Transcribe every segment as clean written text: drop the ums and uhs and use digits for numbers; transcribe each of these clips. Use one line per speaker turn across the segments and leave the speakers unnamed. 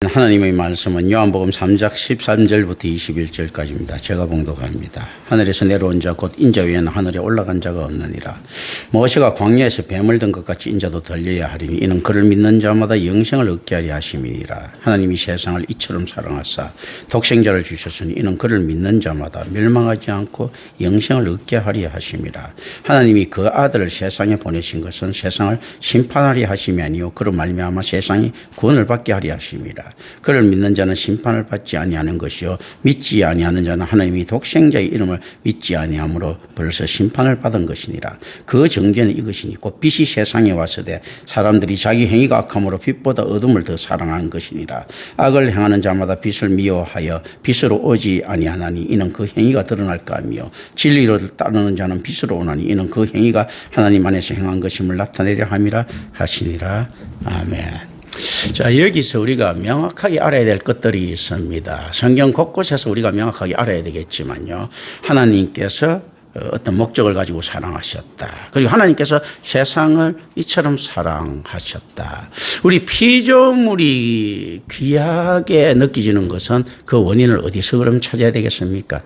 하나님의 말씀은 요한복음 3장 13절부터 21절까지입니다. 제가 봉독합니다. 하늘에서 내려온 자 곧 인자 외에는 하늘에 올라간 자가 없느니라. 모세가 광야에서 뱀을 든 것 같이 인자도 들려야 하리니 이는 그를 믿는 자마다 영생을 얻게 하리 하심이니라. 하나님이 세상을 이처럼 사랑하사 독생자를 주셨으니 이는 그를 믿는 자마다 멸망하지 않고 영생을 얻게 하리 하심이라. 하나님이 그 아들을 세상에 보내신 것은 세상을 심판하리 하심이 아니요 그로 말미암아 세상이 구원을 받게 하리 하심이라. 그를 믿는 자는 심판을 받지 아니하는 것이요 믿지 아니하는 자는 하나님이 독생자의 이름을 믿지 아니하므로 벌써 심판을 받은 것이니라. 그 정죄는 이것이니 곧 빛이 세상에 왔으되 사람들이 자기 행위가 악함으로 빛보다 어둠을 더 사랑한 것이니라. 악을 행하는 자마다 빛을 미워하여 빛으로 오지 아니하나니 이는 그 행위가 드러날까 하며 진리를 따르는 자는 빛으로 오나니 이는 그 행위가 하나님 안에서 행한 것임을 나타내려 함이라 하시니라. 아멘. 자, 여기서 우리가 명확하게 알아야 될 것들이 있습니다. 성경 곳곳에서 우리가 명확하게 알아야 되겠지만요. 하나님께서 어떤 목적을 가지고 사랑하셨다. 그리고 하나님께서 세상을 이처럼 사랑하셨다. 우리 피조물이 귀하게 느껴지는 것은 그 원인을 어디서 그럼 찾아야 되겠습니까?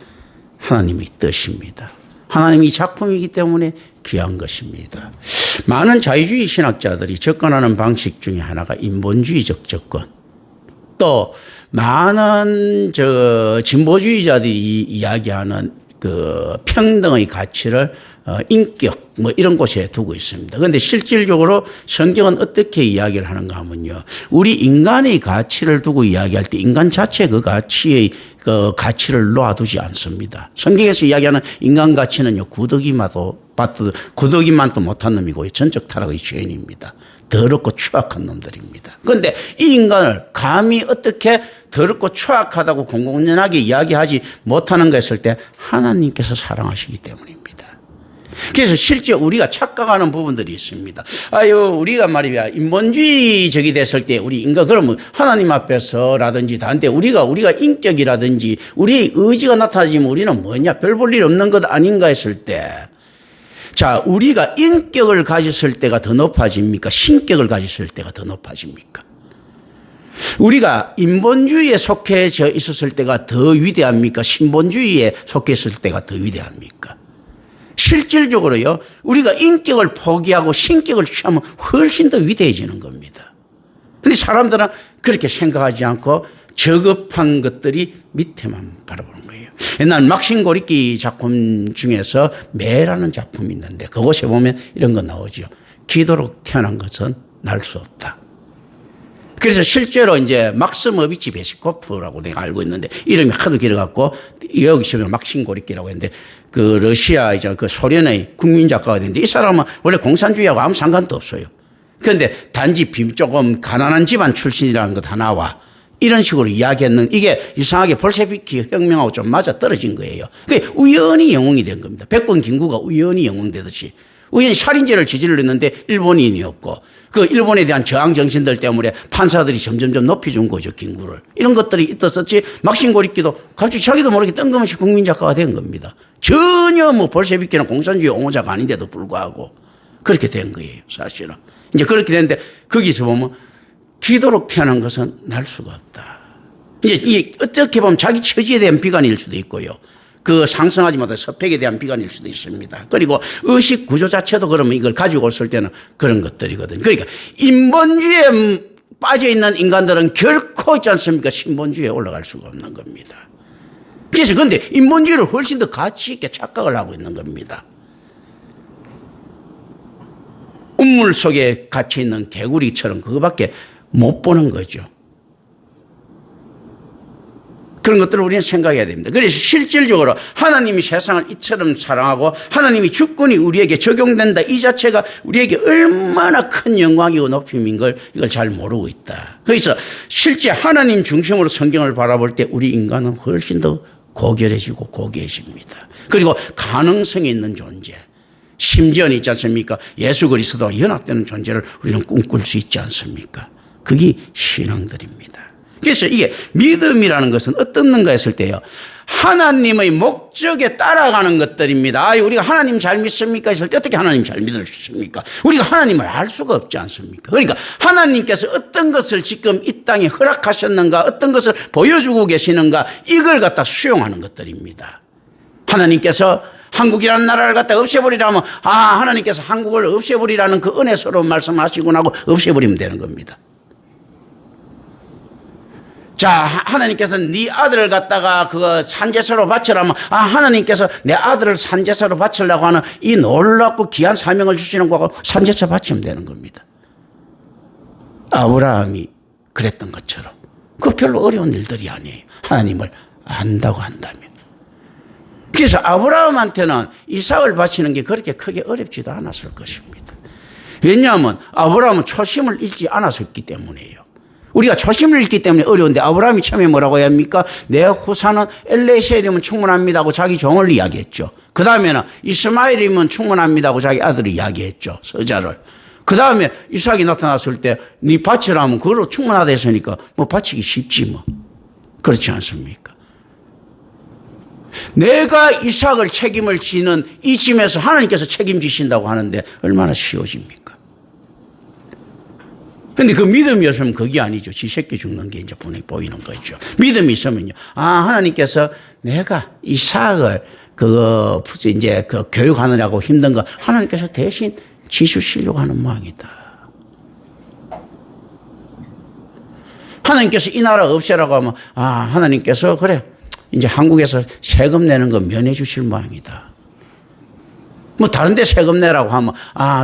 하나님의 뜻입니다. 하나님의 작품이기 때문에 귀한 것입니다. 많은 자유주의 신학자들이 접근하는 방식 중에 하나가 인본주의적 접근. 또 많은 진보주의자들이 이야기하는 그 평등의 가치를 인격 뭐 이런 곳에 두고 있습니다. 그런데 실질적으로 성경은 어떻게 이야기를 하는가 하면요. 우리 인간의 가치를 두고 이야기할 때 인간 자체 그 가치의 그 가치를 놓아두지 않습니다. 성경에서 이야기하는 인간 가치는요. 구더기만도 못한 놈이고 전적 타락의 죄인입니다. 더럽고 추악한 놈들입니다. 그런데 이 인간을 감히 어떻게 더럽고 추악하다고 공공연하게 이야기하지 못하는가 했을 때 하나님께서 사랑하시기 때문입니다. 그래서 실제 우리가 착각하는 부분들이 있습니다. 우리가 말이야, 인본주의적이 됐을 때 우리 인간, 그러면 하나님 앞에서라든지 다른데 우리가 인격이라든지 우리의 의지가 나타나지면 우리는 뭐냐, 별 볼 일 없는 것 아닌가 했을 때 자, 우리가 인격을 가졌을 때가 더 높아집니까? 신격을 가졌을 때가 더 높아집니까? 우리가 인본주의에 속해져 있었을 때가 더 위대합니까? 신본주의에 속해 있을 때가 더 위대합니까? 실질적으로요, 우리가 인격을 포기하고 신격을 취하면 훨씬 더 위대해지는 겁니다. 그런데 사람들은 그렇게 생각하지 않고 저급한 것들이 밑에만 바라보는 거예요. 옛날 막신 고리키 작품 중에서 매라는 작품이 있는데 그곳에 보면 이런 거 나오죠. 기도로 태어난 것은 날 수 없다. 그래서 실제로 이제 막스모비치 베시코프라고 내가 알고 있는데 이름이 하도 길어갖고 여기 보면 막신 고리키라고 했는데 그 러시아 이제 그 소련의 국민 작가가 됐는데 이 사람은 원래 공산주의하고 아무 상관도 없어요. 그런데 단지 조금 가난한 집안 출신이라는 것 하나와 이런 식으로 이야기했는 이게 이상하게 볼셰비키 혁명하고 좀 맞아 떨어진 거예요. 그게 우연히 영웅이 된 겁니다. 백번 김구가 우연히 영웅되듯이 우연히 살인죄를 저질렀는데 일본인이었고 그 일본에 대한 저항 정신들 때문에 판사들이 점점점 높여준 거죠, 김구를. 이런 것들이 있었었지 막신 고리키도 갑자기 자기도 모르게 뜬금없이 국민 작가가 된 겁니다. 전혀 뭐 볼셰비키나 공산주의 옹호자가 아닌데도 불구하고 그렇게 된 거예요, 사실은. 이제 그렇게 됐는데 거기서 보면 기도로 태어난 것은 날 수가 없다. 이제 이게 어떻게 보면 자기 처지에 대한 비관일 수도 있고요. 그 상승하지 못한 서팩에 대한 비관일 수도 있습니다. 그리고 의식 구조 자체도 그러면 이걸 가지고 있을 때는 그런 것들이거든요. 그러니까 인본주의에 빠져 있는 인간들은 결코 있지 않습니까? 신본주의에 올라갈 수가 없는 겁니다. 그래서 그런데 인본주의를 훨씬 더 가치 있게 착각을 하고 있는 겁니다. 우물 속에 갇혀 있는 개구리처럼 그거밖에 못 보는 거죠. 그런 것들을 우리는 생각해야 됩니다. 그래서 실질적으로 하나님이 세상을 이처럼 사랑하고 하나님이 주권이 우리에게 적용된다. 이 자체가 우리에게 얼마나 큰 영광이고 높임인 걸 이걸 잘 모르고 있다. 그래서 실제 하나님 중심으로 성경을 바라볼 때 우리 인간은 훨씬 더 고결해지고 고귀해집니다. 그리고 가능성이 있는 존재. 심지어는 있지 않습니까? 예수 그리스도와 연합되는 존재를 우리는 꿈꿀 수 있지 않습니까? 그게 신앙들입니다. 그래서 이게 믿음이라는 것은 어떻는가 했을 때요, 하나님의 목적에 따라가는 것들입니다. 우리가 하나님 잘 믿습니까 했을 때 어떻게 하나님 잘 믿을 수 있습니까? 우리가 하나님을 알 수가 없지 않습니까? 그러니까 하나님께서 어떤 것을 지금 이 땅에 허락하셨는가, 어떤 것을 보여주고 계시는가, 이걸 갖다 수용하는 것들입니다. 하나님께서 한국이라는 나라를 갖다 없애버리라면, 하나님께서 한국을 없애버리라는 그 은혜스러운 말씀하시고 나고 없애버리면 되는 겁니다. 자, 하나님께서는 네 아들을 갖다가 그거 산제사로 바치라면, 하나님께서 내 아들을 산제사로 바치려고 하는 이 놀랍고 귀한 사명을 주시는 거고 산제사 바치면 되는 겁니다. 아브라함이 그랬던 것처럼. 그거 별로 어려운 일들이 아니에요. 하나님을 안다고 한다면. 그래서 아브라함한테는 이삭을 바치는 게 그렇게 크게 어렵지도 않았을 것입니다. 왜냐하면 아브라함은 초심을 잃지 않았었기 때문이에요. 우리가 초심을 잃기 때문에 어려운데 아브라함이 처음에 뭐라고 해야 합니까? 내 후사는 엘레셀이면 충분합니다 하고 자기 종을 이야기했죠. 그 다음에는 이스마엘이면 충분합니다 하고 자기 아들을 이야기했죠. 서자를. 그 다음에 이삭이 나타났을 때 네 바치라면 그걸로 충분하다 했으니까 뭐 바치기 쉽지 뭐. 그렇지 않습니까? 내가 이삭을 책임을 지는 이 짐에서 하나님께서 책임지신다고 하는데 얼마나 쉬워집니까? 근데 그 믿음이 없으면 그게 아니죠. 지 새끼 죽는 게 이제 보이는 거죠. 믿음이 있으면요. 하나님께서 내가 이삭을 이제 교육하느라고 힘든 거 하나님께서 대신 지주시려고 하는 모양이다. 하나님께서 이 나라 없애라고 하면, 하나님께서 그래, 이제 한국에서 세금 내는 거 면해 주실 모양이다. 뭐 다른 데 세금 내라고 하면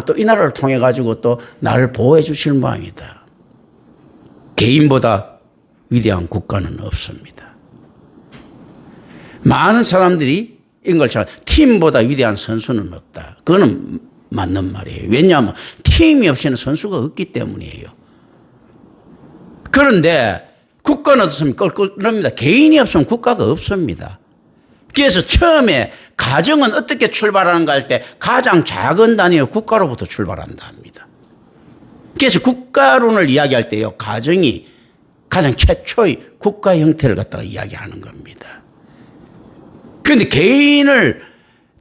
또 이 나라를 통해 가지고 또 나를 보호해 주실 모양이다. 개인보다 위대한 국가는 없습니다. 많은 사람들이 이걸 팀보다 위대한 선수는 없다. 그거는 맞는 말이에요. 왜냐하면 팀이 없이는 선수가 없기 때문이에요. 그런데 국가는 어떻습니까? 껄끄럽니다. 개인이 없으면 국가가 없습니다. 그래서 처음에 가정은 어떻게 출발하는가 할 때 가장 작은 단위의 국가로부터 출발한다 합니다. 그래서 국가론을 이야기할 때요, 가정이 가장 최초의 국가 형태를 갖다가 이야기하는 겁니다. 그런데 개인을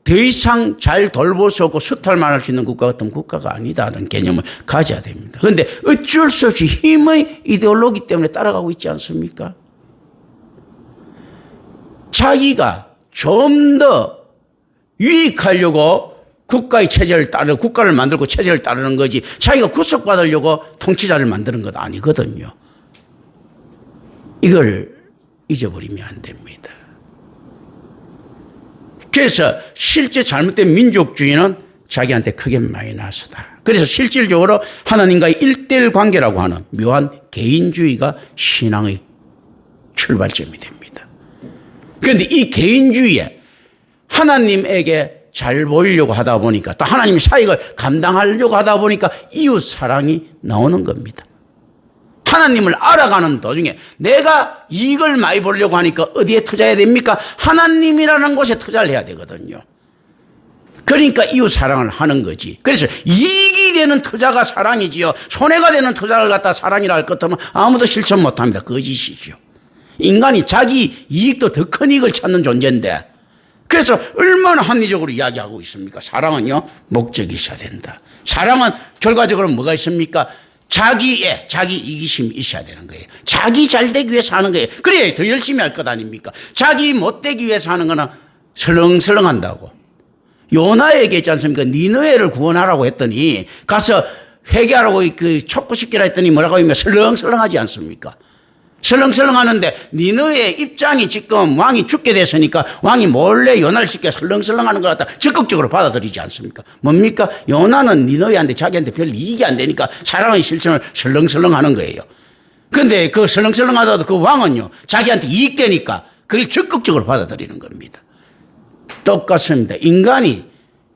더 이상 잘 돌볼 수 없고 수탈만 할 수 있는 국가 같은 국가가 아니다라는 개념을 가져야 됩니다. 그런데 어쩔 수 없이 힘의 이데올로기 때문에 따라가고 있지 않습니까? 자기가 좀 더 유익하려고 국가의 체제를 국가를 만들고 체제를 따르는 거지 자기가 구속받으려고 통치자를 만드는 것 아니거든요. 이걸 잊어버리면 안 됩니다. 그래서 실제 잘못된 민족주의는 자기한테 크게 마이너스다. 그래서 실질적으로 하나님과의 1:1 관계라고 하는 묘한 개인주의가 신앙의 출발점이 됩니다. 그런데 이 개인주의에 하나님에게 잘 보이려고 하다 보니까 또 하나님 사역을 감당하려고 하다 보니까 이웃 사랑이 나오는 겁니다. 하나님을 알아가는 도중에 내가 이익을 많이 보려고 하니까 어디에 투자해야 됩니까? 하나님이라는 곳에 투자를 해야 되거든요. 그러니까 이웃 사랑을 하는 거지. 그래서 이익이 되는 투자가 사랑이지요. 손해가 되는 투자를 갖다 사랑이라 할 것 같으면 아무도 실천 못합니다. 거짓이죠. 인간이 자기 이익도 더 큰 이익을 찾는 존재인데 그래서 얼마나 합리적으로 이야기하고 있습니까? 사랑은요, 목적이 있어야 된다. 사랑은 결과적으로 뭐가 있습니까? 자기 이기심이 있어야 되는 거예요. 자기 잘 되기 위해서 하는 거예요. 그래야 더 열심히 할 것 아닙니까? 자기 못 되기 위해서 하는 거는 설렁설렁 한다고. 요나에게 있지 않습니까? 니느웨를 구원하라고 했더니 가서 회개하라고 촉구시키라 했더니 뭐라고 하면 설렁설렁 하지 않습니까? 설렁설렁 하는데 니느웨의 입장이 지금 왕이 죽게 됐으니까 왕이 몰래 요나를 시켜 설렁설렁 하는 것 같다 적극적으로 받아들이지 않습니까? 뭡니까? 요나는 니느웨한테 자기한테 별 이익이 안 되니까 사랑의 실천을 설렁설렁 하는 거예요. 그런데 그 설렁설렁 하다도 그 왕은요 자기한테 이익되니까 그걸 적극적으로 받아들이는 겁니다. 똑같습니다. 인간이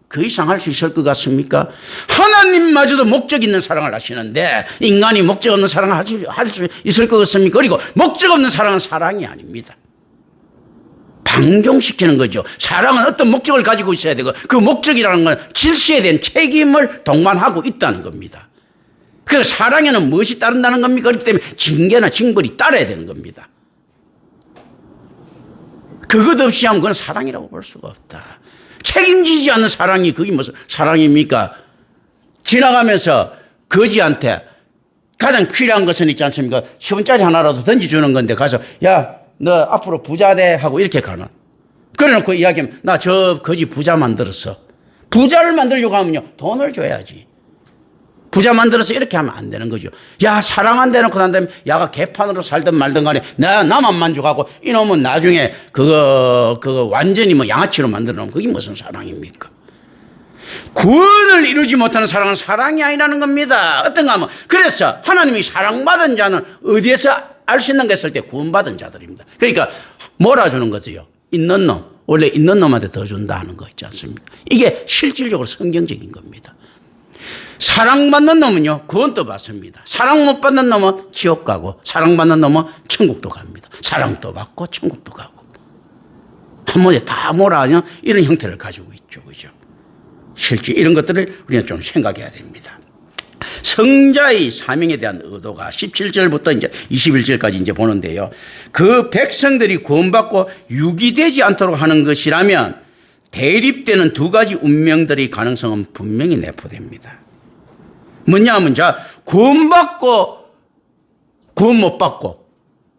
그 이상 할 수 있을 것 같습니까? 하나님마저도 목적 있는 사랑을 하시는데 인간이 목적 없는 사랑을 할 수 있을 것 같습니까? 그리고 목적 없는 사랑은 사랑이 아닙니다. 방종시키는 거죠. 사랑은 어떤 목적을 가지고 있어야 되고 그 목적이라는 건 질서에 대한 책임을 동반하고 있다는 겁니다. 그 사랑에는 무엇이 따른다는 겁니까? 그렇기 때문에 징계나 징벌이 따라야 되는 겁니다. 그것 없이 하면 그건 사랑이라고 볼 수가 없다. 책임지지 않는 사랑이 그게 무슨 사랑입니까? 지나가면서 거지한테 가장 필요한 것은 있지 않습니까? 10원짜리 하나라도 던져주는 건데 가서 야, 너 앞으로 부자 돼 하고 이렇게 가는. 그래놓고 이야기하면 나 저 거지 부자 만들었어. 부자를 만들려고 하면요 돈을 줘야지. 부자 만들어서 이렇게 하면 안 되는 거죠. 야, 사랑 안 대놓고 난 다음에 야가 개판으로 살든 말든 간에 나만 만족하고 이놈은 나중에 그거 완전히 뭐 양아치로 만들어 놓으면 그게 무슨 사랑입니까? 구원을 이루지 못하는 사랑은 사랑이 아니라는 겁니다. 어떤가 하면 그래서 하나님이 사랑받은 자는 어디에서 알 수 있는 게 있을 때 구원받은 자들입니다. 그러니까 몰아주는 거지요. 있는 놈, 원래 있는 놈한테 더 준다 하는 거 있지 않습니까? 이게 실질적으로 성경적인 겁니다. 사랑받는 놈은요 구원도 받습니다. 사랑 못 받는 놈은 지옥 가고 사랑받는 놈은 천국도 갑니다. 사랑도 받고 천국도 가고 한 번에 다 몰아하냐 이런 형태를 가지고 있죠. 그죠? 실제 이런 것들을 우리는 좀 생각해야 됩니다. 성자의 사명에 대한 의도가 17절부터 이제 21절까지 이제 보는데요. 그 백성들이 구원받고 유기되지 않도록 하는 것이라면 대립되는 두 가지 운명들의 가능성은 분명히 내포됩니다. 뭐냐 하면 자, 구원받고 구원 못 받고,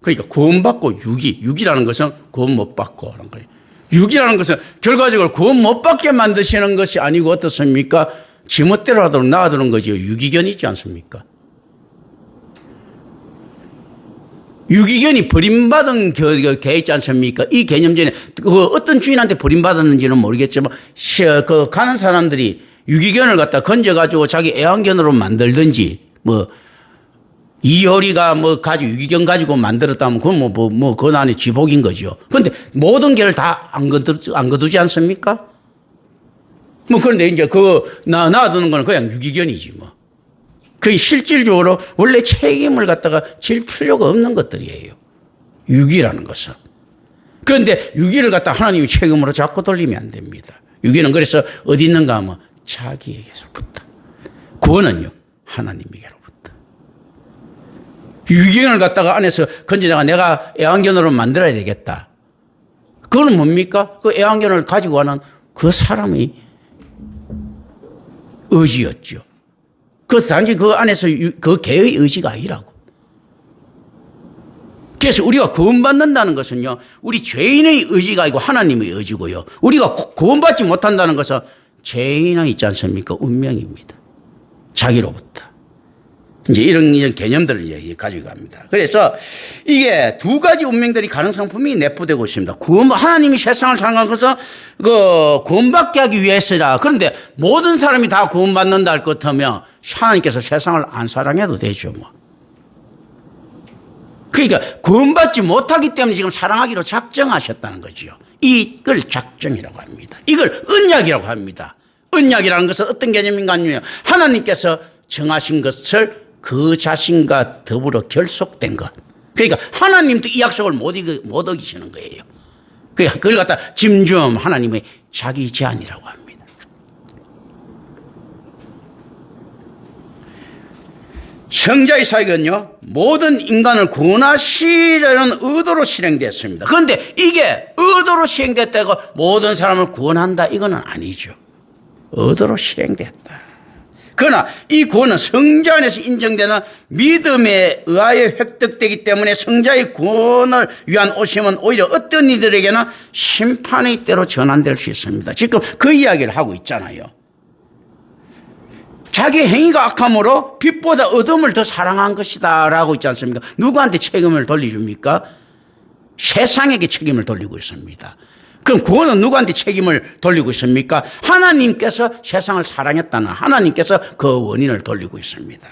그러니까 구원받고 유기라는 것은 구원 못 받고 하는 거예요. 유기라는 것은 결과적으로 구원 못 받게 만드시는 것이 아니고 어떻습니까? 지멋대로 하도록 놔두는 거죠. 유기견이 있지 않습니까? 유기견이 버림받은 개 있지 않습니까? 이 개념 전에 어떤 주인한테 버림받았는지는 모르겠지만 가는 사람들이 유기견을 갖다 건져가지고 자기 애완견으로 만들든지 이효리가 가지고 유기견 가지고 만들었다면 그건 그건 안에 지복인 거죠. 그런데 모든 개를 다 안 거두지 않습니까? 그런데 이제 놔두는 거는 그냥 유기견이지 그게 실질적으로 원래 책임을 갖다가 질 필요가 없는 것들이에요. 유기라는 것은. 그런데 유기를 갖다 하나님이 책임으로 자꾸 돌리면 안 됩니다. 유기는 그래서 어디 있는가 하면 자기에게서부터. 구원은요, 하나님에게로부터. 유기견을 갖다가 안에서 건져다가 내가 애완견으로 만들어야 되겠다. 그건 뭡니까? 그 애완견을 가지고 가는 그 사람의 의지였죠. 단지 그 안에서 그 개의 의지가 아니라고. 그래서 우리가 구원받는다는 것은요, 우리 죄인의 의지가 아니고 하나님의 의지고요. 우리가 구원받지 못한다는 것은 죄인의 있지 않습니까? 운명입니다. 자기로부터. 이제 이런 개념들을 가지고 갑니다. 그래서 이게 두 가지 운명들이 가능성 분명히 내포되고 있습니다. 하나님이 세상을 사랑한 것은 구원받게 하기 위해서라. 그런데 모든 사람이 다 구원받는다 할 것 같으면 하나님께서 세상을 안 사랑해도 되죠. 그러니까 구원받지 못하기 때문에 지금 사랑하기로 작정하셨다는 거죠. 이걸 작정이라고 합니다. 이걸 언약이라고 합니다. 언약이라는 것은 어떤 개념인가 하면 하나님께서 정하신 것을 그 자신과 더불어 결속된 것. 그러니까 하나님도 이 약속을 못 어기시는 거예요. 그걸 갖다 짐좀 하나님의 자기 제안이라고 합니다. 성자의 사역은요, 모든 인간을 구원하시려는 의도로 실행됐습니다. 그런데 이게 의도로 실행됐다고 모든 사람을 구원한다 이거는 아니죠. 의도로 실행됐다. 그러나 이 구원은 성자 안에서 인정되는 믿음에 의하여 획득되기 때문에 성자의 구원을 위한 오심은 오히려 어떤 이들에게는 심판의 때로 전환될 수 있습니다. 지금 그 이야기를 하고 있잖아요. 자기 행위가 악함으로 빛보다 어둠을 더 사랑한 것이다 라고 있지 않습니까? 누구한테 책임을 돌려줍니까? 세상에게 책임을 돌리고 있습니다. 그럼 구원은 누구한테 책임을 돌리고 있습니까? 하나님께서 세상을 사랑했다는 하나님께서 그 원인을 돌리고 있습니다.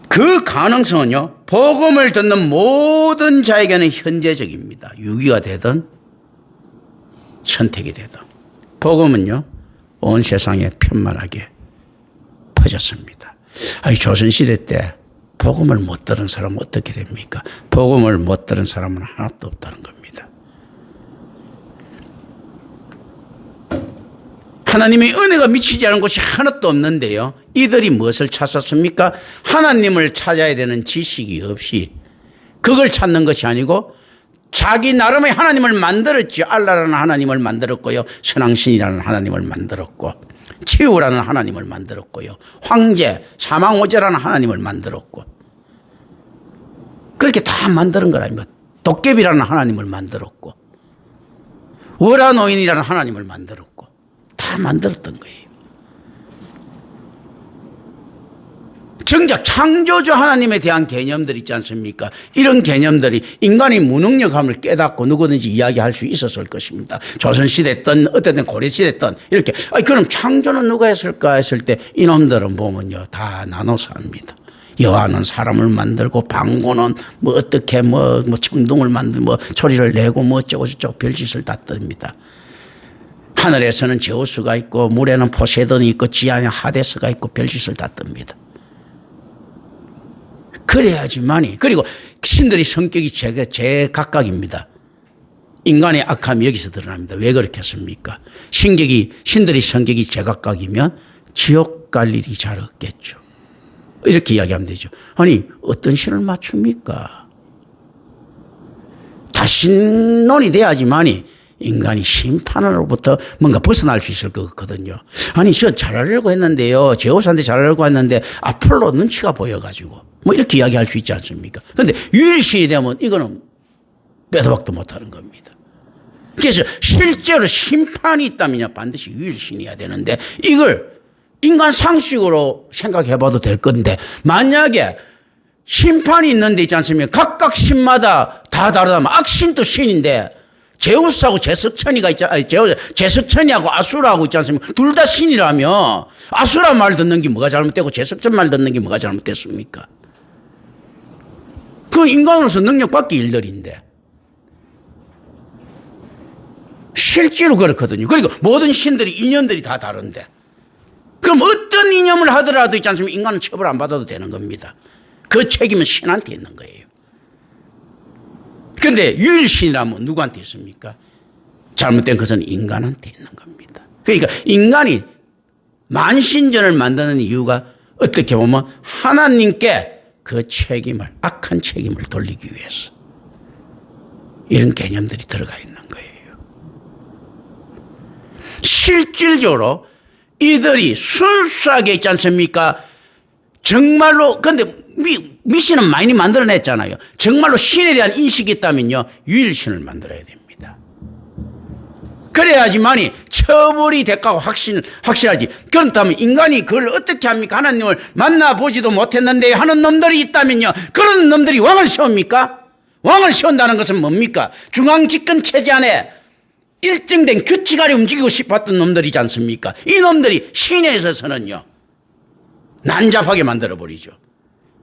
그 가능성은요, 복음을 듣는 모든 자에게는 현재적입니다. 유기가 되든 선택이 되든. 복음은요, 온 세상에 편만하게 퍼졌습니다. 조선시대 때 복음을 못 들은 사람은 어떻게 됩니까? 복음을 못 들은 사람은 하나도 없다는 겁니다. 하나님의 은혜가 미치지 않은 곳이 하나도 없는데요. 이들이 무엇을 찾았습니까? 하나님을 찾아야 되는 지식이 없이 그걸 찾는 것이 아니고 자기 나름의 하나님을 만들었죠. 알라라는 하나님을 만들었고요. 선왕신이라는 하나님을 만들었고 치유라는 하나님을 만들었고요. 황제, 사망오제라는 하나님을 만들었고 그렇게 다 만드는 거라니까. 도깨비라는 하나님을 만들었고 월화노인이라는 하나님을 만들었고 다 만들었던 거예요. 정작 창조주 하나님에 대한 개념들 있지 않습니까? 이런 개념들이 인간의 무능력함을 깨닫고 누구든지 이야기할 수 있었을 것입니다. 조선시대든 어쨌든 고려시대든 이렇게 그럼 창조는 누가 했을까 했을 때 이놈들은 보면요 다 나눠서 합니다. 여하는 사람을 만들고 방고는 뭐 어떻게 뭐 청둥을 만들고 뭐 소리를 내고 뭐 어쩌고 저쩌고 별짓을 다 뜹니다. 하늘에서는 제우스가 있고 물에는 포세돈이 있고 지하에 하데스가 있고 별짓을 다 뜹니다. 그래야지만이 그리고 신들의 성격이 제각각입니다. 인간의 악함이 여기서 드러납니다. 왜 그렇게 했습니까? 신들의 성격이 제각각이면 지옥 갈 일이 잘 없겠죠. 이렇게 이야기하면 되죠. 아니 어떤 신을 맞춥니까? 다 신론이 돼야지만이 인간이 심판으로부터 뭔가 벗어날 수 있을 것 같거든요. 아니 저 잘하려고 했는데요. 제우스한테 잘하려고 했는데 아폴로 눈치가 보여가지고 뭐 이렇게 이야기할 수 있지 않습니까? 그런데 유일신이 되면 이거는 빼도 박도 못하는 겁니다. 그래서 실제로 심판이 있다면 반드시 유일신이어야 되는데 이걸 인간 상식으로 생각해봐도 될 건데 만약에 심판이 있는데 있지 않습니까? 각각 신마다 다 다르다면 악신도 신인데 제우스하고 제석천이가 있지 않습니까? 제석천이하고 아수라하고 있지 않습니까? 둘 다 신이라면 아수라 말 듣는 게 뭐가 잘못되고 제석천 말 듣는 게 뭐가 잘못됐습니까? 그 인간으로서 능력밖에 일들인데 실제로 그렇거든요. 그리고 모든 신들이 이념들이 다 다른데 그럼 어떤 이념을 하더라도 있지 않습니까? 인간은 처벌 안 받아도 되는 겁니다. 그 책임은 신한테 있는 거예요. 그런데 유일신이라면 누구한테 있습니까? 잘못된 것은 인간한테 있는 겁니다. 그러니까 인간이 만신전을 만드는 이유가 어떻게 보면 하나님께 그 책임을 악한 책임을 돌리기 위해서 이런 개념들이 들어가 있는 거예요. 실질적으로 이들이 순수하게 있지 않습니까? 정말로 근데 미신은 많이 만들어냈잖아요. 정말로 신에 대한 인식이 있다면요. 유일신을 만들어야 됩니다. 그래야지만이 처벌이 대가가 확실하지. 그렇다면 인간이 그걸 어떻게 합니까? 하나님을 만나보지도 못했는데 하는 놈들이 있다면요. 그런 놈들이 왕을 세웁니까? 왕을 세운다는 것은 뭡니까? 중앙집권 체제 안에 일정된 규칙 아래 움직이고 싶었던 놈들이지 않습니까? 이 놈들이 신에 있어서는요. 난잡하게 만들어버리죠.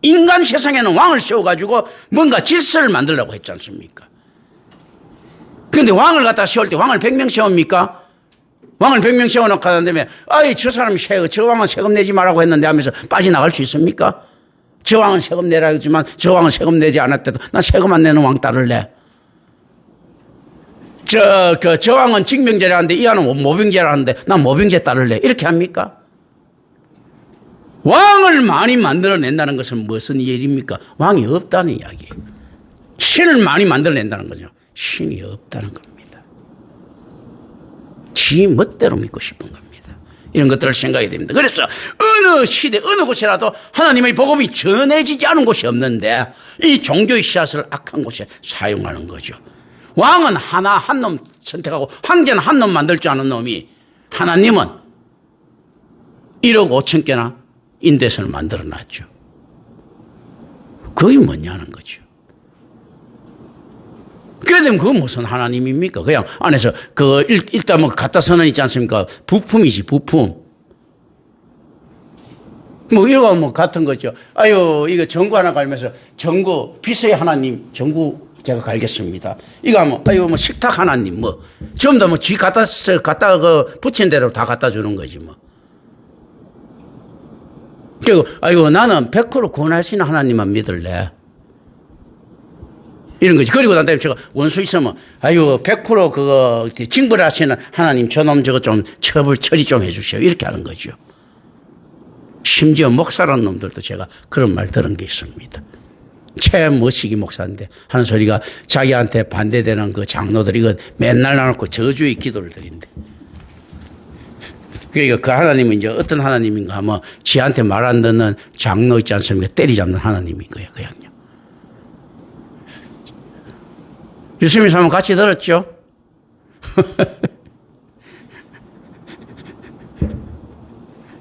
인간 세상에는 왕을 세워가지고 뭔가 질서를 만들려고 했지 않습니까? 그런데 왕을 갖다 세울 때 왕을 100명 세웁니까? 왕을 100명 세워놓고 하는 다음에 저 사람이 저 왕은 세금 내지 말라고 했는데 하면서 빠져나갈 수 있습니까? 저 왕은 세금 내라 했지만 저 왕은 세금 내지 않았대도 난 세금 안 내는 왕 따를래. 저 왕은 징병제를 하는데 이 왕은 모병제를 하는데 난 모병제 따를래. 이렇게 합니까? 왕을 많이 만들어낸다는 것은 무슨 일입니까? 왕이 없다는 이야기예요. 신을 많이 만들어낸다는 거죠. 신이 없다는 겁니다. 지 멋대로 믿고 싶은 겁니다. 이런 것들을 생각해야 됩니다. 그래서 어느 시대 어느 곳이라도 하나님의 복음이 전해지지 않은 곳이 없는데 이 종교의 씨앗을 악한 곳에 사용하는 거죠. 왕은 한 놈 선택하고 황제는 한 놈 만들 줄 아는 놈이 하나님은 1억 5천 개나 인대선을 만들어놨죠. 그게 뭐냐는 거죠. 그러면 그건 무슨 하나님입니까? 그냥 안에서 일단 뭐 갖다 서는 있지 않습니까? 부품이지, 부품. 뭐 이거 뭐 같은 거죠. 이거 전구 하나 갈면서 전구 비서의 하나님 전구 제가 갈겠습니다. 이거 하면 뭐 식탁 하나님 뭐 전부 다 뭐 쥐 갖다 붙인 대로 다 갖다 주는 거지 뭐. 그리고 나는 100% 구원할 수 있는 하나님만 믿을래. 이런 거지. 그리고 난 다음에 제가 원수 있으면, 아유, 100% 그거 징벌하시는 하나님 저놈 저거 좀 처리 좀 해주세요. 이렇게 하는 거죠. 심지어 목사라는 놈들도 제가 그런 말 들은 게 있습니다. 최머시기 목사인데 하는 소리가 자기한테 반대되는 그 장로들 이거 맨날 나놓고 저주의 기도를 드린대. 그러니까 그 하나님은 이제 어떤 하나님인가 하면 지한테 말 안 듣는 장로 있지 않습니까? 때리잡는 하나님인 거예요, 그냥요. 유수민 사람 같이 들었죠?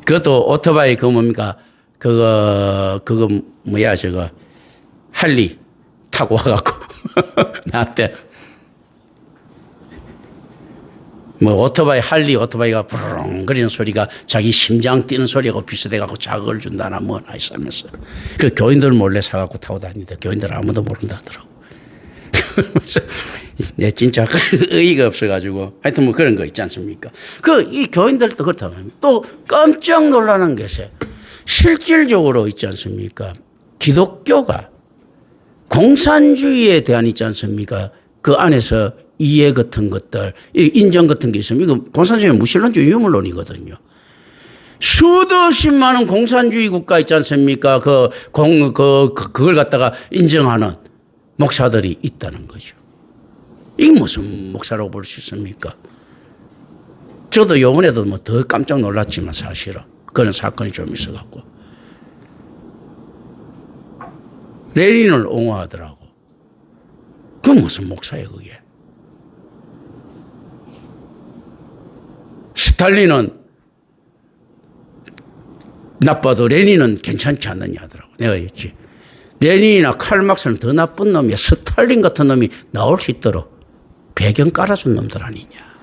그것도 오토바이 그 뭡니까? 그거 뭐야, 저거. 할리 타고 와갖고 나한테 뭐 오토바이가 부르릉 거리는 소리가 자기 심장 뛰는 소리하고 비슷해갖고 자극을 준다나 뭐나 있으면서 그 교인들 몰래 사갖고 타고 다니다. 교인들 아무도 모른다 하더라고. 그래서 진짜 의의가 없어가지고 하여튼 뭐 그런 거 있지 않습니까? 이 교인들도 그렇다고 합니다. 또 깜짝 놀라는 것이 실질적으로 있지 않습니까? 기독교가 공산주의에 대한 있지 않습니까? 그 안에서 이해 같은 것들, 인정 같은 게 있으면 이거 공산주의는 무신론주의 유물론이거든요. 수없이 많은 공산주의 국가 있지 않습니까? 그걸 갖다가 인정하는 목사들이 있다는 거죠. 이게 무슨 목사라고 볼 수 있습니까? 저도 요번에도 뭐 더 깜짝 놀랐지만 사실은 그런 사건이 좀 있어갖고. 레닌을 옹호하더라고. 그건 무슨 목사예요, 그게? 스탈린은 나빠도 레닌은 괜찮지 않느냐 하더라고. 내가 했지. 레닌이나 칼막스는 더 나쁜 놈이야. 스탈린 같은 놈이 나올 수 있도록 배경 깔아준 놈들 아니냐.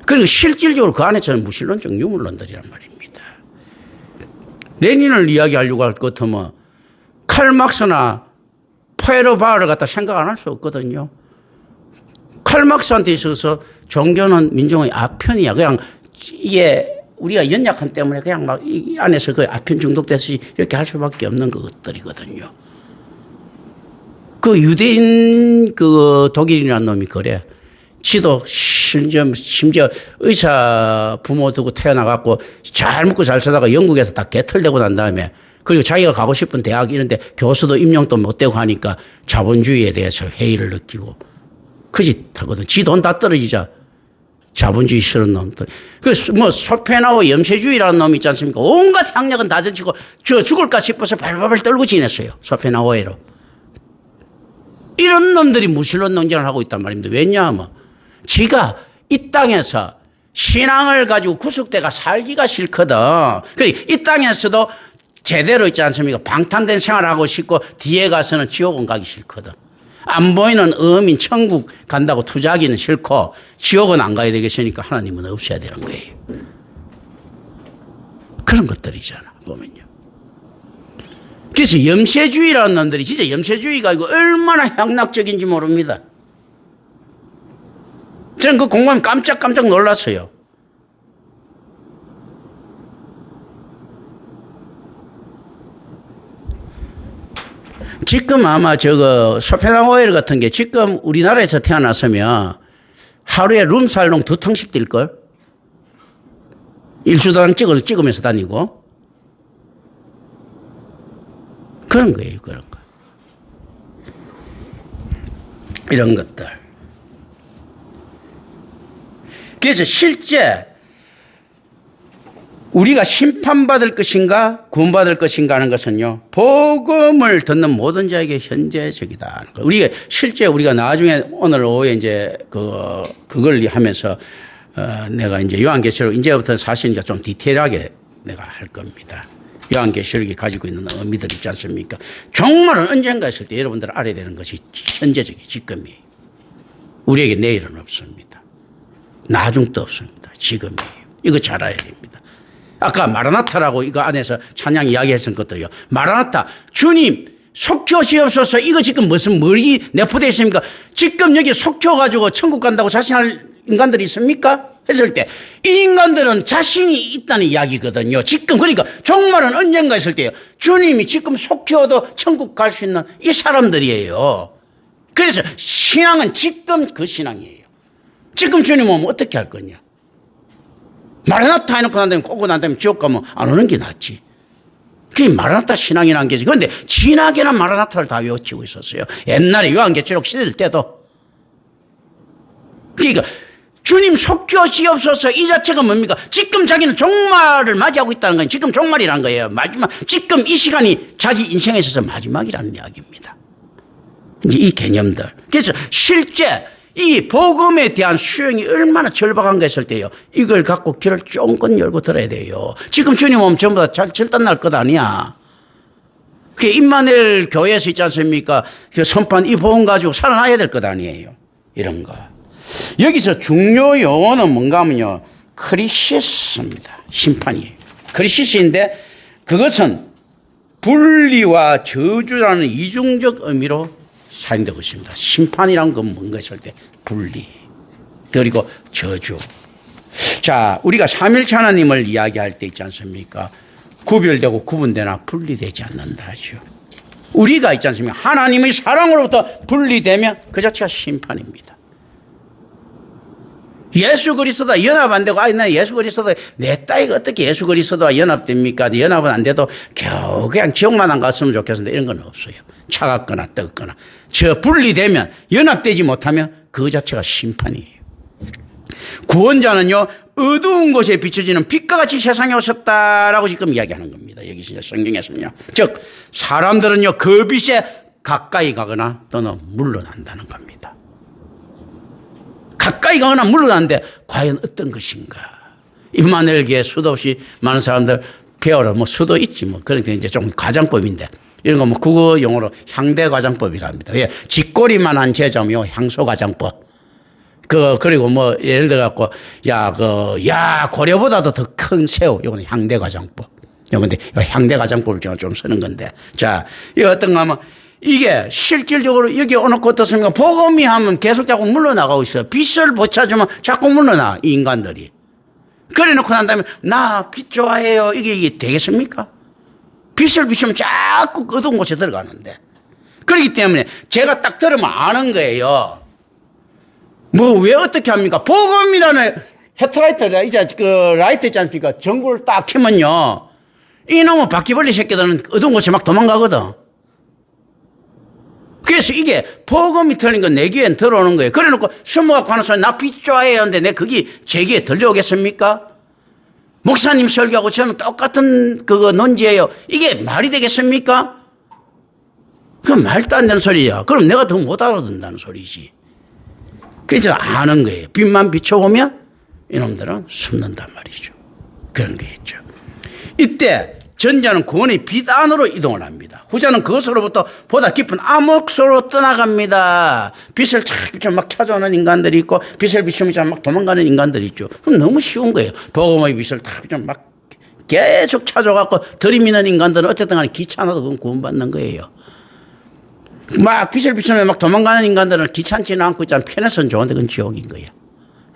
그리고 실질적으로 그 안에서는 무신론적 유물론들이란 말입니다. 레닌을 이야기하려고 할 것 같으면 칼막스나 페르바를 갖다 생각 안 할 수 없거든요. 칼막스한테 있어서 종교는 민중의 아편이야. 그냥 이게 우리가 연약한 때문에 그냥 막 이 안에서 그 아편 중독돼서 이렇게 할 수밖에 없는 것들이거든요. 그 유대인 그 독일이라는 놈이 그래. 지도 심지어 의사 부모 두고 태어나갖고 잘 먹고 잘 살다가 영국에서 다 개털되고 난 다음에 그리고 자기가 가고 싶은 대학 이런데 교수도 임용도 못 되고 하니까 자본주의에 대해서 회의를 느끼고 그 짓 하거든. 지 돈 다 떨어지자 자본주의 싫은 놈들. 그래서 뭐 소페나와 염세주의라는 놈이 있지 않습니까? 온갖 학력은 다 젖히고 저 죽을까 싶어서 발발발 떨고 지냈어요. 소페나와로. 이런 놈들이 무신론 논쟁을 하고 있단 말입니다. 왜냐하면 지가 이 땅에서 신앙을 가지고 구속돼가 살기가 싫거든. 그러니까 이 땅에서도 제대로 있지 않습니까? 방탄된 생활하고 싶고 뒤에 가서는 지옥은 가기 싫거든. 안 보이는 어민 천국 간다고 투자하기는 싫고 지옥은 안 가야 되겠으니까 하나님은 없어야 되는 거예요. 그런 것들이잖아 보면요. 그래서 염세주의라는 놈들이 진짜 염세주의가 이거 얼마나 향락적인지 모릅니다. 저는 그 공부하면 깜짝 놀랐어요. 지금 아마 저거 소페나오일 같은 게 지금 우리나라에서 태어났으면 하루에 룸살롱 2탕씩 뛸걸? 일주당 찍으면서 다니고. 그런 거예요, 그런 거. 이런 것들. 그래서 실제 우리가 심판받을 것인가 구원받을 것인가 하는 것은요. 복음을 듣는 모든 자에게 현재적이다. 우리가 실제 우리가 나중에 오늘 오후에 이제 그걸 하면서 내가 이제 요한계시록 이제부터 사실 이제 좀 디테일하게 내가 할 겁니다. 요한계시록이 가지고 있는 의미들 있지 않습니까? 종말은 언젠가 했을 때 여러분들 알아야 되는 것이 현재적인 지금이에요. 우리에게 내일은 없습니다. 나중도 없습니다. 지금이에요. 이거 잘 알아야 됩니다. 아까 마라나타라고 이거 안에서 찬양 이야기했던 것도요. 마라나타 주님 속혀주옵소서. 이거 지금 무슨 머리 내포되어 있습니까? 지금 여기 속혀가지고 천국 간다고 자신할 인간들이 있습니까? 했을 때 이 인간들은 자신이 있다는 이야기거든요. 지금 그러니까 종말은 언젠가 했을 때요. 주님이 지금 속히어도 천국 갈 수 있는 이 사람들이에요. 그래서 신앙은 지금 그 신앙이에요. 지금 주님 오면 어떻게 할 거냐. 마라나타 해놓고 난 다음에 꼬고 난 다음에 지옥 가면 안 오는 게 낫지. 그게 마라나타 신앙이라는 게지. 그런데 진하게는 마라나타를 다 외치고 있었어요. 옛날에 요한계시록 시대 때도. 그러니까 주님 속교시옵소서 이 자체가 뭡니까? 지금 자기는 종말을 맞이하고 있다는 거예요. 지금 종말이라는 거예요. 마지막, 지금 이 시간이 자기 인생에 있어서 마지막이라는 이야기입니다. 이제 이 개념들. 그래서 실제 이 복음에 대한 수용이 얼마나 절박한가 했을 때요. 이걸 갖고 귀를 쫑긋 열고 들어야 돼요. 지금 주님 오면 전부 다 절단 날 것 아니야. 그 임마누엘 교회에서 있지 않습니까? 그 선판 이 복음 가지고 살아나야 될 것 아니에요. 이런 거. 여기서 중요 용어는 뭔가 하면요. 크리시스입니다. 심판이에요. 크리시스인데 그것은 분리와 저주라는 이중적 의미로 사용되고 있습니다. 심판이란 건 뭔가 했을 때 분리 그리고 저주. 자, 우리가 삼일체 하나님을 이야기할 때 있지 않습니까? 구별되고 구분되나 분리되지 않는다 하죠. 우리가 있지 않습니까? 하나님의 사랑으로부터 분리되면 그 자체가 심판입니다. 예수 그리스도와 연합 안 되고, 나 예수 그리스도, 내 딸이가 어떻게 예수 그리스도와 연합됩니까? 연합은 안 돼도 겨우 그냥 지옥만 안 갔으면 좋겠는데 이런 건 없어요. 차갑거나 뜨겁거나. 저 분리되면, 연합되지 못하면 그 자체가 심판이에요. 구원자는요, 어두운 곳에 비춰지는 빛과 같이 세상에 오셨다라고 지금 이야기하는 겁니다. 여기 진짜 성경에서는요. 즉, 사람들은요, 그 빛에 가까이 가거나 또는 물러난다는 겁니다. 가까이 가거나 물러나는데 과연 어떤 것인가. 임마누엘교회 수도 없이 많은 사람들 배우러 뭐 수도 있지 뭐. 그러니까 이제 좀 과장법인데 이런 거 뭐 국어 용어로 향대 과장법이랍니다. 예, 쥐꼬리만한 제자며 향소 과장법. 그리고 뭐 예를 들어 갖고 야 고려보다도 더 큰 새우. 이거는 향대 과장법. 근데 향대 과장법을 제가 좀 쓰는 건데. 자, 이거 어떤가 하면 이게 실질적으로 여기 오놓고 어떻습니까? 복음이 하면 계속 자꾸 물러나가고 있어요. 빛을 못 찾으면 자꾸 물러나, 이 인간들이. 그래 놓고 난 다음에, 나 빛 좋아해요. 이게 되겠습니까? 빛을 비추면 자꾸 어두운 곳에 들어가는데. 그렇기 때문에 제가 딱 들으면 아는 거예요. 뭐, 왜 어떻게 합니까? 복음이라는 헤드라이트, 이제 라이트 있지 않습니까? 전구를 딱 켜면요. 이놈의 바퀴벌레 새끼들은 어두운 곳에 막 도망가거든. 그래서 이게 복음이 틀린 건 내 귀엔 들어오는 거예요. 그래 놓고 숨어갖고 하는 소리 나 빛 좋아해요 하는데 내 그게 제 귀에 들려오겠습니까? 목사님 설교하고 저는 똑같은 그거 논지예요. 이게 말이 되겠습니까? 그건 말도 안 되는 소리야. 그럼 내가 더 못 알아듣는다는 소리지. 그래서 아는 거예요. 빛만 비춰보면 이놈들은 숨는단 말이죠. 그런 게 있죠. 이때 전자는 구원의 빛 안으로 이동을 합니다. 후자는 그것으로부터 보다 깊은 암흑소로 떠나갑니다. 빛을 참 막 찾아오는 인간들이 있고 빛을 비추면 막 도망가는 인간들이 있죠. 그럼 너무 쉬운 거예요. 복음의 빛을 막 계속 찾아갖고 들이미는 인간들은 어쨌든 간에 귀찮아도 그건 구원받는 거예요. 막 빛을 비추면 막 도망가는 인간들은 귀찮지는 않고 있잖아. 편해서는 좋은데 그건 지옥인 거예요.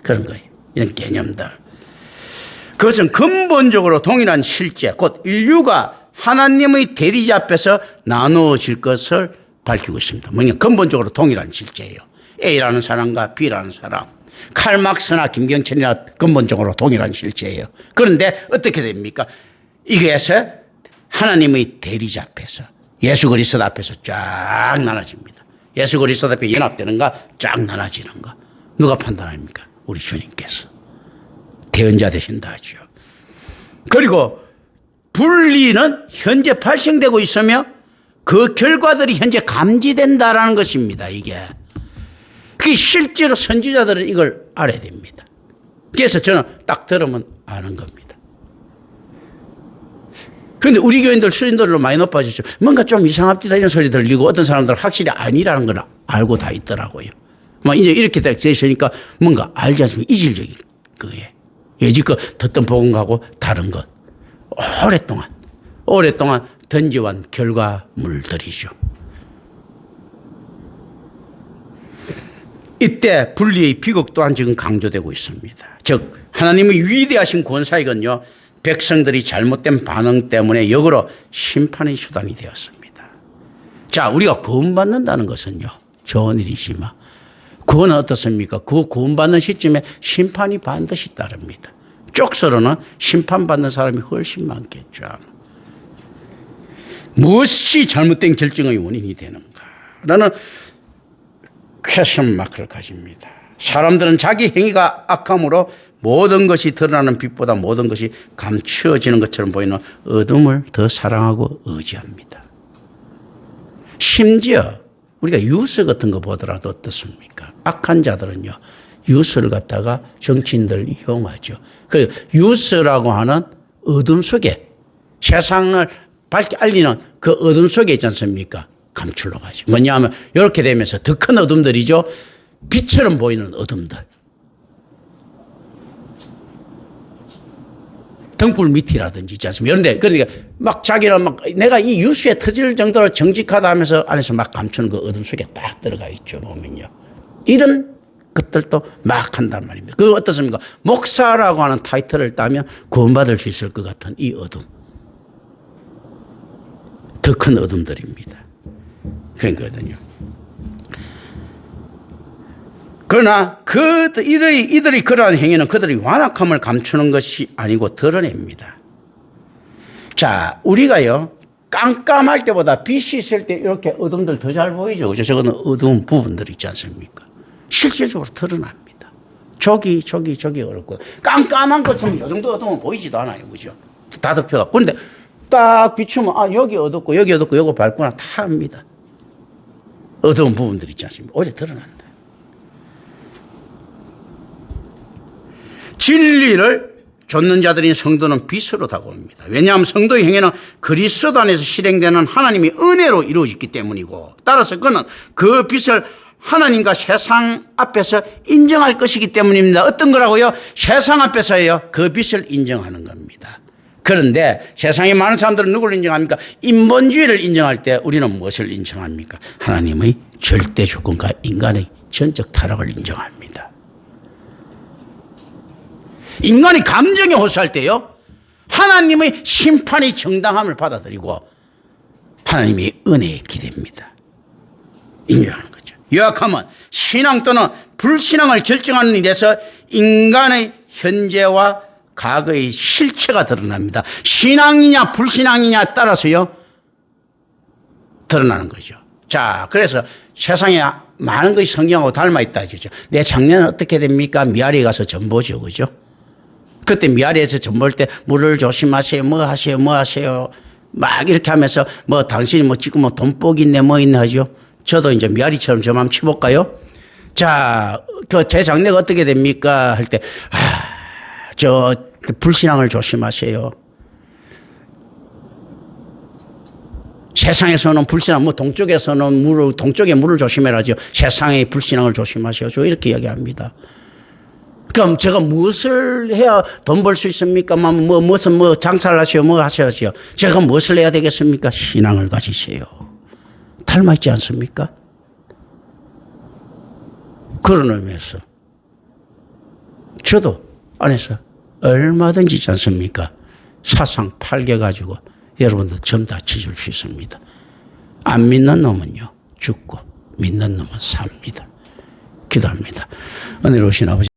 그런 거예요. 이런 개념들. 그것은 근본적으로 동일한 실제, 곧 인류가 하나님의 대리자 앞에서 나누어질 것을 밝히고 있습니다. 뭐냐, 근본적으로 동일한 실제예요. A라는 사람과 B라는 사람, 칼막스나 김경천이나 근본적으로 동일한 실제예요. 그런데 어떻게 됩니까? 이것에서 하나님의 대리자 앞에서, 예수 그리스도 앞에서 쫙 나눠집니다. 예수 그리스도 앞에 연합되는가, 쫙 나눠지는가. 누가 판단합니까? 우리 주님께서. 대언자 되신다 하죠. 그리고 분리는 현재 발생되고 있으며 그 결과들이 현재 감지된다라는 것입니다. 이게. 그게 실제로 선지자들은 이걸 알아야 됩니다. 그래서 저는 딱 들으면 아는 겁니다. 그런데 우리 교인들 수인들로 많이 높아졌죠. 뭔가 좀 이상합니다 이런 소리 들리고 어떤 사람들은 확실히 아니라는 걸 알고 다 있더라고요. 이제 이렇게 돼 있으니까 뭔가 알지 않습니까? 이질적인 거예요. 여지껏 듣던 복음하고 다른 것. 오랫동안 던져온 결과물들이죠. 이때 분리의 비극 또한 지금 강조되고 있습니다. 즉 하나님의 위대하신 권사이건요 백성들이 잘못된 반응 때문에 역으로 심판의 수단이 되었습니다. 자, 우리가 구원받는다는 것은요 좋은 일이지만 그건 어떻습니까? 그 구원받는 시점에 심판이 반드시 따릅니다. 쪽서로는 심판받는 사람이 훨씬 많겠죠. 무엇이 잘못된 결정의 원인이 되는가? 라는 퀘스천 마크를 가집니다. 사람들은 자기 행위가 악함으로 모든 것이 드러나는 빛보다 모든 것이 감추어지는 것처럼 보이는 어둠을 더 사랑하고 의지합니다. 심지어 우리가 뉴스 같은 거 보더라도 어떻습니까? 악한 자들은요, 뉴스를 갖다가 정치인들 이용하죠. 그 뉴스라고 하는 어둠 속에 세상을 밝게 알리는 그 어둠 속에 있지 않습니까? 감추러 가죠. 뭐냐 하면 이렇게 되면서 더 큰 어둠들이죠. 빛처럼 보이는 어둠들. 등불 밑이라든지 있지 않습니까? 그런데 그러니까 막 자기는 막 내가 이 뉴스에 터질 정도로 정직하다 하면서 안에서 막 감추는 그 어둠 속에 딱 들어가 있죠. 보면요. 이런 것들도 막 한단 말입니다. 그거 어떻습니까? 목사라고 하는 타이틀을 따면 구원받을 수 있을 것 같은 이 어둠. 더 큰 어둠들입니다. 그러니까요. 그러나 이들이 그러한 행위는 그들의 완악함을 감추는 것이 아니고 드러냅니다. 자, 우리가요 깜깜할 때보다 빛이 있을 때 이렇게 어둠들 더 잘 보이죠. 그죠? 저거는 어두운 부분들 있지 않습니까? 실질적으로 드러납니다. 저기 어렵고 깜깜한 것처럼 이 정도 어두우면 보이지도 않아요. 그죠? 다 덮여갖고. 그런데 딱 비추면 아 여기 어둡고 여기 어둡고 여기 밝구나 다 합니다. 어두운 부분들 있지 않습니까? 오히려 드러난다. 진리를 좇는 자들인 성도는 빛으로 다가옵니다. 왜냐하면 성도의 행위는 그리스도 안에서 실행되는 하나님의 은혜로 이루어졌기 때문이고 따라서 그는 그 빛을 하나님과 세상 앞에서 인정할 것이기 때문입니다. 어떤 거라고요? 세상 앞에서요. 그 빛을 인정하는 겁니다. 그런데 세상에 많은 사람들은 누구를 인정합니까? 인본주의를 인정할 때 우리는 무엇을 인정합니까? 하나님의 절대 주권과 인간의 전적 타락을 인정합니다. 인간이 감정에 호소할 때요. 하나님의 심판의 정당함을 받아들이고 하나님의 은혜에 기대입니다. 인정하는 거죠. 요약하면 신앙 또는 불신앙을 결정하는 일에서 인간의 현재와 과거의 실체가 드러납니다. 신앙이냐 불신앙이냐 따라서요. 드러나는 거죠. 자, 그래서 세상에 많은 것이 성경하고 닮아 있다. 그죠? 내 작년은 어떻게 됩니까? 미아리에 가서 전 보죠. 그죠? 그때 미아리에서 전 볼 때 물을 조심하세요. 뭐 하세요. 막 이렇게 하면서 뭐 당신이 뭐 지금 뭐 돈복이 있네 뭐 있네 하죠. 저도 이제 미아리처럼 좀 한번 쳐볼까요? 자, 그 제 장래가 어떻게 됩니까? 할 때, 저 불신앙을 조심하세요. 세상에서는 불신앙, 뭐 동쪽에서는 동쪽의 물을 조심해라죠. 세상의 불신앙을 조심하세요. 저 이렇게 이야기합니다. 그럼 제가 무엇을 해야 돈 벌 수 있습니까? 무슨 장사를 하세요? 뭐 하셔야죠. 제가 무엇을 해야 되겠습니까? 신앙을 가지세요. 닮아있지 않습니까? 그런 의미에서 저도 안에서 얼마든지 있지 않습니까? 사상 팔겨가지고 여러분들 점 다 치줄 수 있습니다. 안 믿는 놈은요 죽고 믿는 놈은 삽니다. 기도합니다. 은혜로우신 아버지